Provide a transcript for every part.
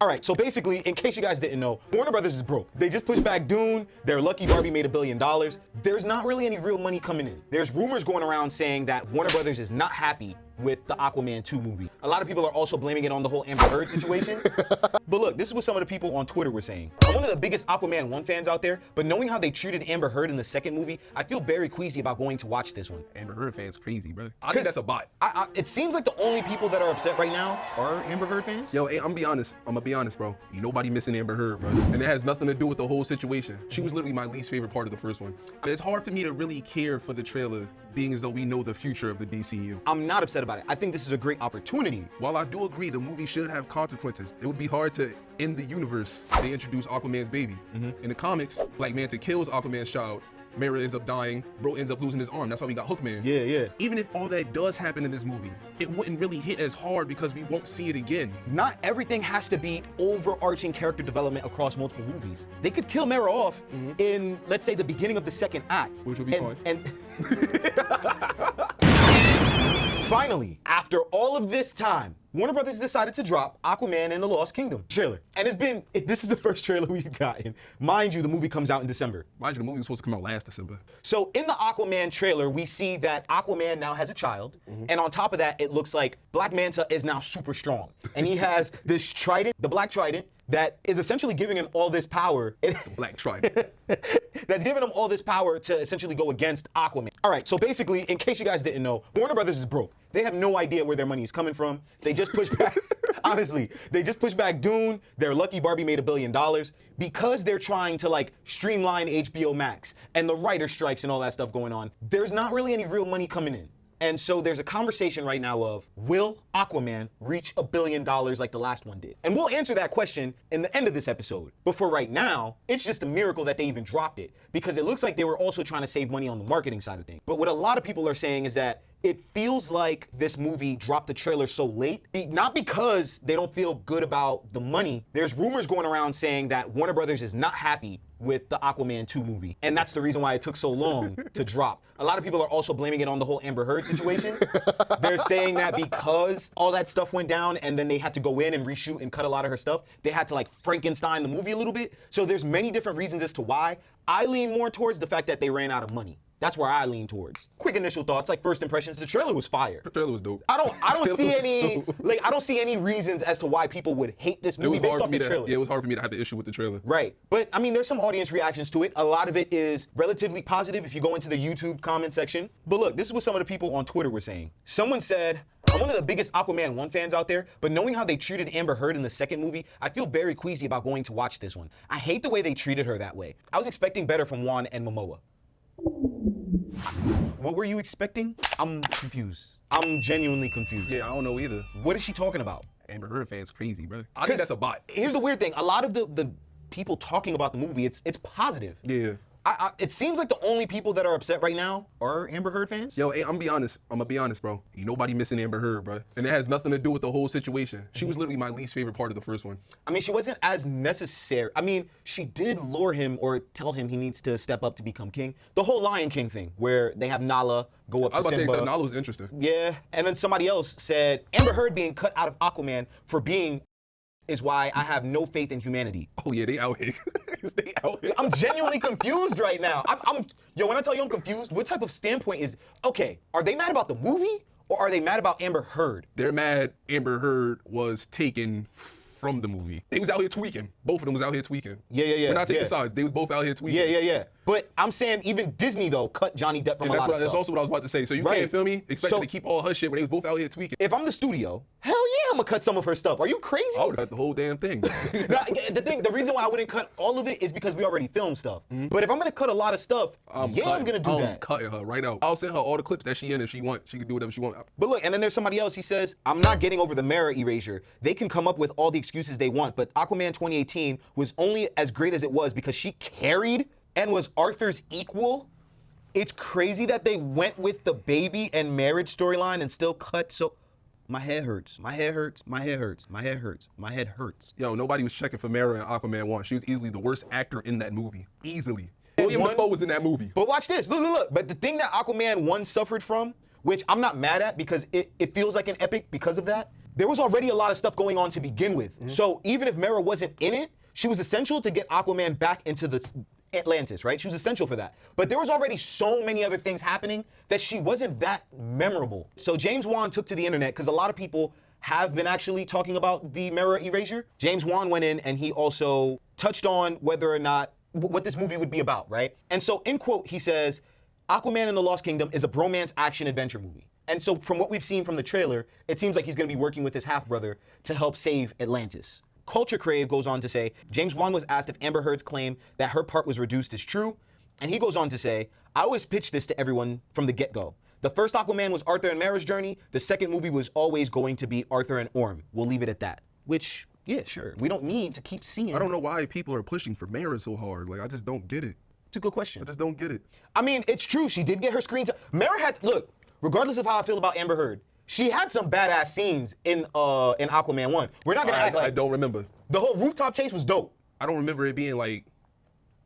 All right, so basically, in case you guys didn't know, Warner Brothers is broke. They just pushed back Dune. Their lucky Barbie made $1 billion. There's not really any real money coming in. There's rumors going around saying that Warner Brothers is not happy with the Aquaman 2 movie. A lot of people are also blaming it on the whole Amber Heard situation. But look, this is what some of the people on Twitter were saying. I'm one of the biggest Aquaman 1 fans out there, but knowing how they treated Amber Heard in the second movie, I feel very queasy about going to watch this one. Amber Heard fans crazy, brother. I think that's a bot. It seems like the only people that are upset right now are Amber Heard fans. Yo, I'm gonna be honest, bro. Ain't nobody missing Amber Heard, bro. And it has nothing to do with the whole situation. She was literally my least favorite part of the first one. It's hard for me to really care for the trailer, being as though we know the future of the DCU. I'm not upset about it. I think this is a great opportunity. While I do agree the movie should have consequences, it would be hard to end the universe. They introduce Aquaman's baby. In the comics, Black Manta kills Aquaman's child. Mera ends up dying, bro ends up losing his arm. That's how we got Hookman. Yeah. Even if all that does happen in this movie, it wouldn't really hit as hard because we won't see it again. Not everything has to be overarching character development across multiple movies. They could kill Mera off in, let's say, the beginning of the second act. Which would be fine. And finally, after all of this time, Warner Brothers decided to drop Aquaman and the Lost Kingdom trailer. And this is the first trailer we've gotten. Mind you, the movie comes out in December. Mind you, the movie was supposed to come out last December. So in the Aquaman trailer, we see that Aquaman now has a child. And on top of that, it looks like Black Manta is now super strong. And he has this trident, the black trident, that is essentially giving him all this power. The black trident. That's giving him all this power to essentially go against Aquaman. All right, so basically, in case you guys didn't know, Warner Brothers is broke. They have no idea where their money is coming from. They just pushed back, honestly, they just pushed back Dune. Their lucky Barbie made $1 billion because they're trying to like streamline HBO Max and the writer strikes and all that stuff going on. There's not really any real money coming in. And so there's a conversation right now of, will Aquaman reach $1 billion like the last one did? And we'll answer that question in the end of this episode. But for right now, it's just a miracle that they even dropped it, because it looks like they were also trying to save money on the marketing side of things. But what a lot of people are saying is that it feels like this movie dropped the trailer so late, not because they don't feel good about the money. There's rumors going around saying that Warner Brothers is not happy with the Aquaman 2 movie. And that's the reason why it took so long to drop. A lot of people are also blaming it on the whole Amber Heard situation. They're saying that because all that stuff went down and then they had to go in and reshoot and cut a lot of her stuff, they had to like Frankenstein the movie a little bit. So there's many different reasons as to why. I lean more towards the fact that they ran out of money. That's where I lean towards. Quick initial thoughts, like first impressions. The trailer was fire. The trailer was dope. I don't see any reasons as to why people would hate this movie based off the trailer. Yeah, it was hard for me to have the issue with the trailer. Right, but I mean, there's some audience reactions to it. A lot of it is relatively positive if you go into the YouTube comment section. But look, this is what some of the people on Twitter were saying. Someone said, I'm one of the biggest Aquaman 1 fans out there, but knowing how they treated Amber Heard in the second movie, I feel very queasy about going to watch this one. I hate the way they treated her that way. I was expecting better from Juan and Momoa. What were you expecting? I'm confused. I'm genuinely confused. Yeah, I don't know either. What is she talking about? Amber Heard fans crazy, brother. I think that's a bot. Here's the weird thing. A lot of the people talking about the movie, it's positive. Yeah. It seems like the only people that are upset right now are Amber Heard fans. Yo, I'm gonna be honest, bro. Ain't nobody missing Amber Heard, bro. And it has nothing to do with the whole situation. She was literally my least favorite part of the first one. I mean, she wasn't as necessary. I mean, she did lure him or tell him he needs to step up to become king. The whole Lion King thing, where they have Nala go up to Simba. I was about to say, Nala was interesting. Yeah, and then somebody else said, Amber Heard being cut out of Aquaman for being is why I have no faith in humanity. Oh yeah, they out here. They out here. I'm genuinely confused right now. Yo, when I tell you I'm confused, what type of standpoint is, okay, are they mad about the movie or are they mad about Amber Heard? They're mad Amber Heard was taken from the movie. They was out here tweaking. Both of them was out here tweaking. Yeah. We're not taking sides. They was both out here tweaking. Yeah. But I'm saying even Disney, though, cut Johnny Depp from a lot of stuff. That's also what I was about to say. So you can't, feel me, expect them to keep all her shit when they was both out here tweaking. If I'm the studio, hell yeah, I'm gonna cut some of her stuff. Are you crazy? I would cut the whole damn thing. The reason why I wouldn't cut all of it is because we already filmed stuff. But if I'm gonna cut a lot of stuff, I'm gonna do that. I'm cutting her right out. I'll send her all the clips that she in if she want. She can do whatever she want. But look, and then there's somebody else. He says, I'm not getting over the Mera erasure. They can come up with all the excuses they want, but Aquaman 2018 was only as great as it was because she carried and was Arthur's equal. It's crazy that they went with the baby and marriage storyline and still cut so... My head hurts. My head hurts. My head hurts. My head hurts. My head hurts. Yo, nobody was checking for Mera in Aquaman 1. She was easily the worst actor in that movie. Easily. William Dafoe was in that movie. But watch this. Look. But the thing that Aquaman 1 suffered from, which I'm not mad at because it feels like an epic because of that, there was already a lot of stuff going on to begin with. So even if Mera wasn't in it, she was essential to get Aquaman back into the Atlantis, right? She was essential for that. But there was already so many other things happening that she wasn't that memorable. So James Wan took to the internet because a lot of people have been actually talking about the Mera erasure. James Wan went in and he also touched on whether or not what this movie would be about, right? And so in quote, he says, Aquaman and the Lost Kingdom is a bromance action adventure movie. And so from what we've seen from the trailer, it seems like he's gonna be working with his half-brother to help save Atlantis. Culture Crave goes on to say, James Wan was asked if Amber Heard's claim that her part was reduced is true. And he goes on to say, I always pitched this to everyone from the get-go. The first Aquaman was Arthur and Mera's journey. The second movie was always going to be Arthur and Orm. We'll leave it at that. Which, yeah, sure. We don't need to keep seeing. I don't know why people are pushing for Mera so hard. Like, I just don't get it. It's a good question. I just don't get it. I mean, it's true. She did get her screen time. Mera had, look, regardless of how I feel about Amber Heard, she had some badass scenes in Aquaman 1. We're not gonna act like I don't remember. the whole rooftop chase was dope. I don't remember it being like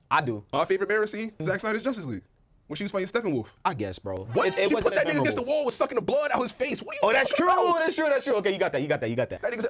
I do. my favorite Mera scene, Zack Snyder's Justice League, when she was fighting Steppenwolf. I guess, bro. What? It She wasn't put that as nigga against the memorable. wall, was sucking the blood out his face. What are you Oh, that's talking true. about? That's true. That's true. Okay, you got that. You got that. You got that. That nigga's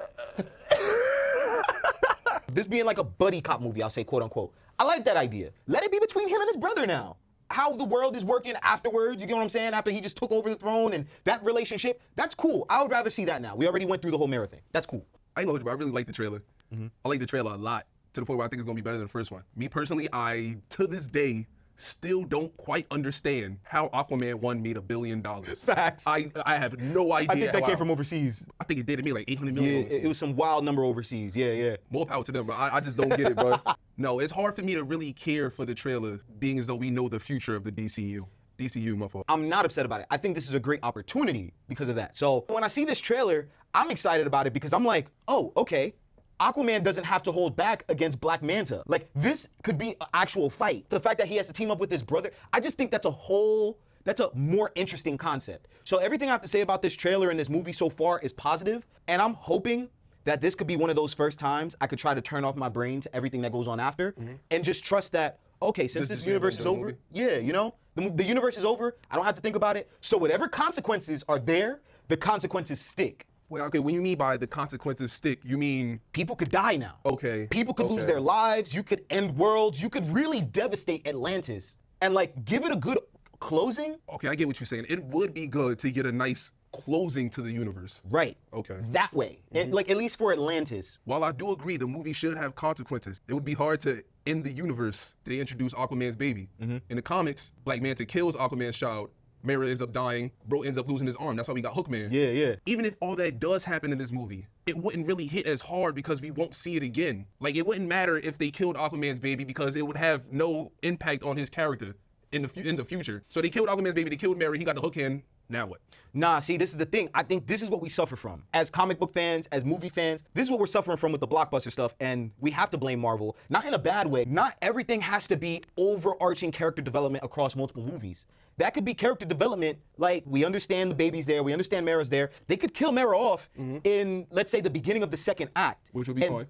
This being like a buddy cop movie, I'll say, quote unquote. I like that idea. Let it be between him and his brother now. How the world is working afterwards, you get what I'm saying? After he just took over the throne and that relationship, that's cool. I would rather see that now. We already went through the whole Mera thing. That's cool. I ain't gonna lie, but I really like the trailer. I like the trailer a lot, to the point where I think it's gonna be better than the first one. Me personally, I, to this day, still don't quite understand how Aquaman 1 made $1 billion. Facts. I have no idea. I think that how came from overseas. I think it did. It made like 800 Yeah, million. it was some wild number overseas. Yeah, yeah. More power to them, but I just don't get it, bro. No, it's hard for me to really care for the trailer, being as though we know the future of the DCU. DCU, my fault. I'm not upset about it. I think this is a great opportunity because of that. So when I see this trailer, I'm excited about it because I'm like, oh, okay. Aquaman doesn't have to hold back against Black Manta. Like, this could be an actual fight. The fact that he has to team up with his brother, I just think that's a more interesting concept. So everything I have to say about this trailer and this movie so far is positive, and I'm hoping that this could be one of those first times I could try to turn off my brain to everything that goes on after and just trust that, okay, since this universe is over, yeah, you know, the universe is over, I don't have to think about it. So whatever consequences are there, the consequences stick. Well, okay, when you mean by the consequences stick, you mean... People could die now. Okay. People could lose their lives. You could end worlds. You could really devastate Atlantis and like give it a good closing. Okay, I get what you're saying. It would be good to get a nice closing to the universe. Right. Okay. That way. And like at least for Atlantis. While I do agree the movie should have consequences, it would be hard to end the universe. They introduce Aquaman's baby. In the comics, Black Manta kills Aquaman's child. Mera ends up dying, bro ends up losing his arm. That's why we got Hookman. Yeah, yeah. Even if all that does happen in this movie, it wouldn't really hit as hard because we won't see it again. Like, it wouldn't matter if they killed Aquaman's baby because it would have no impact on his character in the future. So they killed Aquaman's baby, they killed Mera, he got the hook hand. Now what? Nah, see, this is the thing. I think this is what we suffer from. As comic book fans, as movie fans, this is what we're suffering from with the blockbuster stuff, and we have to blame Marvel. Not in a bad way. Not everything has to be overarching character development across multiple movies. That could be character development, like, we understand the baby's there, we understand Mera's there. They could kill Mera off in, let's say, the beginning of the second act. Which would be fine.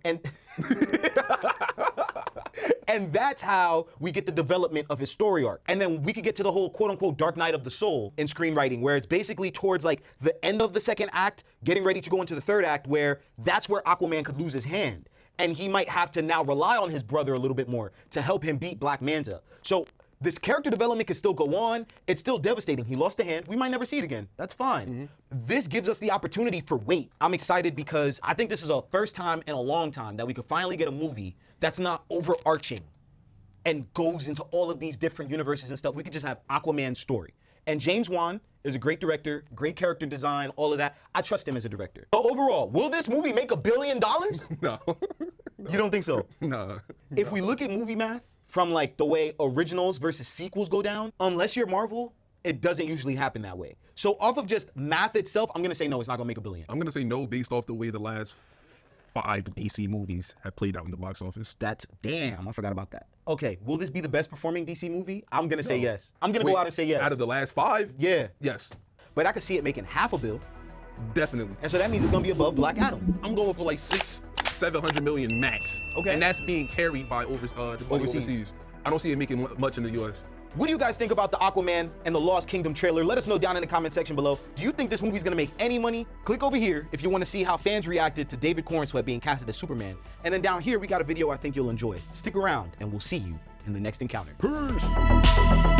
And that's how we get the development of his story arc. And then we could get to the whole quote-unquote Dark Night of the Soul in screenwriting, where it's basically towards like the end of the second act, getting ready to go into the third act, where that's where Aquaman could lose his hand. And he might have to now rely on his brother a little bit more to help him beat Black Manta. So this character development can still go on. It's still devastating. He lost a hand. We might never see it again. That's fine. This gives us the opportunity for wait. I'm excited because I think this is a first time in a long time that we could finally get a movie that's not overarching and goes into all of these different universes and stuff. We could just have Aquaman's story. And James Wan is a great director, great character design, all of that. I trust him as a director. So overall, will this movie make $1 billion? No. You don't think so? No. If we look at movie math from like the way originals versus sequels go down, unless you're Marvel, it doesn't usually happen that way. So off of just math itself, I'm gonna say no, it's not gonna make $1 billion. I'm gonna say no based off the way the last 5 DC movies have played out in the box office. That's, damn, I forgot about that. Okay, will this be the best performing DC movie? I'm gonna say yes. I'm gonna go out and say yes. Out of the last 5? Yeah. Yes. But I could see it making $500 million. Definitely. And so that means it's gonna be above Black Adam. I'm going for like 600-700 million max. Okay. And that's being carried by overseas. I don't see it making much in the US. What do you guys think about the Aquaman and the Lost Kingdom trailer? Let us know down in the comment section below. Do you think this movie's gonna make any money? Click over here if you wanna see how fans reacted to David Cornsweet being casted as Superman. And then down here, we got a video I think you'll enjoy. Stick around and we'll see you in the next encounter. Peace.